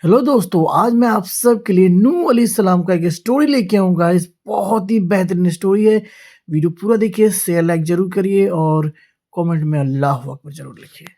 Hello दोस्तों, आज मैं आप सब के लिए नूह अलैहिस्सलाम का एक स्टोरी लेके आऊँ गाइस। बहुत ही बेहतरीन स्टोरी है। वीडियो पूरा देखिए, शेयर लाइक ज़रूर करिए और कमेंट में अल्लाहू अकबर ज़रूर लिखिए।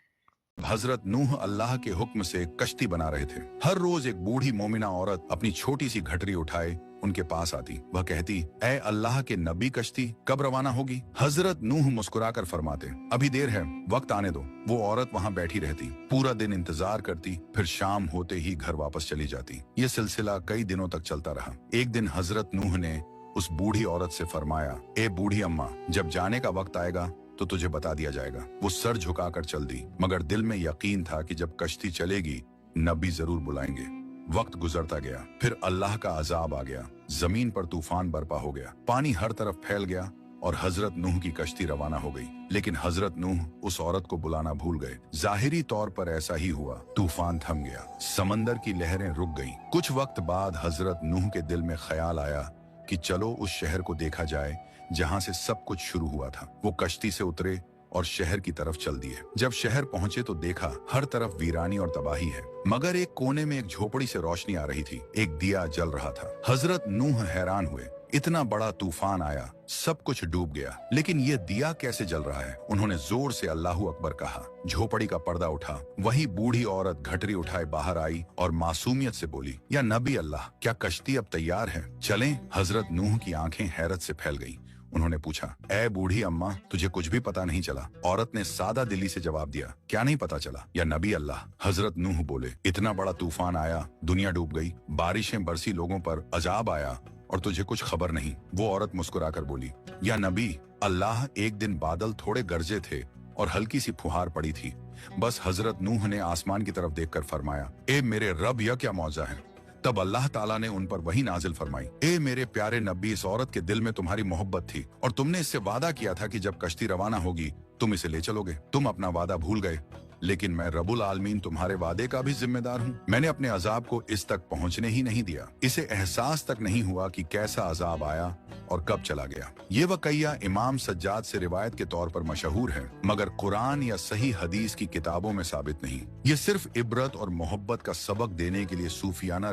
हजरत नूह अल्लाह के हुक्म से कश्ती बना रहे थे। हर रोज एक बूढ़ी मोमिना औरत अपनी छोटी सी घटरी उठाए उनके पास आती। वह कहती, ऐ अल्लाह के नबी, कश्ती कब रवाना होगी? हजरत नूह मुस्कुराकर फरमाते, अभी देर है, वक्त आने दो। वो औरत वहाँ बैठी रहती, पूरा दिन इंतजार करती, फिर शाम होते ही घर वापस चली जाती। ये सिलसिला कई दिनों तक चलता रहा। एक दिन हजरत नूह ने उस बूढ़ी औरत से फरमाया, ए बूढ़ी अम्मा, जब जाने का वक्त आएगा तो तुझे बता दिया जाएगा। वो सर झुकाकर चल दी, मगर दिल में यकीन था कि जब कश्ती चलेगी नबी जरूर बुलाएंगे। वक्त गुजरता गया, फिर अल्लाह का अजाब आ गया। जमीन पर तूफान बर्पा हो गया, पानी हर तरफ फैल गया और हजरत नूह की कश्ती रवाना हो गई। लेकिन हजरत नूह उस औरत को बुलाना भूल गए। जाहिरी तौर पर ऐसा ही हुआ। तूफान थम गया, समंदर की लहरें रुक गईं। कुछ वक्त बाद हजरत नूह के दिल में ख्याल आया कि चलो उस शहर को देखा जाए जहां से सब कुछ शुरू हुआ था। वो कश्ती से उतरे और शहर की तरफ चल दिए। जब शहर पहुंचे तो देखा हर तरफ वीरानी और तबाही है, मगर एक कोने में एक झोपड़ी से रोशनी आ रही थी। एक दिया जल रहा था। हजरत नूह हैरान हुए, इतना बड़ा तूफान आया, सब कुछ डूब गया, लेकिन ये दिया कैसे जल रहा है? उन्होंने जोर से अल्लाहू अकबर कहा। झोपड़ी का पर्दा उठा। वही बूढ़ी औरत घटरी उठाए बाहर आई और मासूमियत से बोली, या नबी अल्लाह, क्या कश्ती अब तैयार है? चलें? हजरत नूह की आंखें हैरत से फैल गईं। उन्होंने पूछा, ए बूढ़ी अम्मा, तुझे कुछ भी पता नहीं चला? औरत ने सादा दिली से जवाब दिया, क्या नहीं पता चला? या नबी अल्लाह? हजरत नूह बोले, इतना बड़ा तूफान आया, दुनिया डूब गई, बारिशें बरसी, लोगों पर अजाब आया और तुझे कुछ खबर नहीं। वो औरत मुस्कुराकर बोली, या नबी अल्लाह, एक दिन बादल थोड़े गरजे थे और हल्की सी फुहार पड़ी थी। बस। हजरत नूह ने आसमान की तरफ देखकर फरमाया, ए मेरे रब, यह क्या मौजा है? तब अल्लाह ताला ने उन पर वही नाजिल फरमाई, ए मेरे प्यारे नबी, इस औरत के दिल में तुम्हारी मोहब्बत थी और तुमने इससे वादा किया था कि जब कश्ती रवाना होगी तुम इसे ले चलोगे। तुम अपना वादा भूल गए, लेकिन मैं रब्बुल आलमीन तुम्हारे वादे का भी जिम्मेदार हूँ। मैंने अपने अजाब को इस तक पहुँचने ही नहीं दिया। इसे एहसास तक नहीं हुआ कि कैसा अजाब आया और कब चला गया। ये वक़िया इमाम सज्जाद से रिवायत के तौर पर मशहूर है, मगर कुरान या सही हदीस की किताबों में साबित नहीं। ये सिर्फ इबरत और मोहब्बत का सबक देने के लिए सूफियाना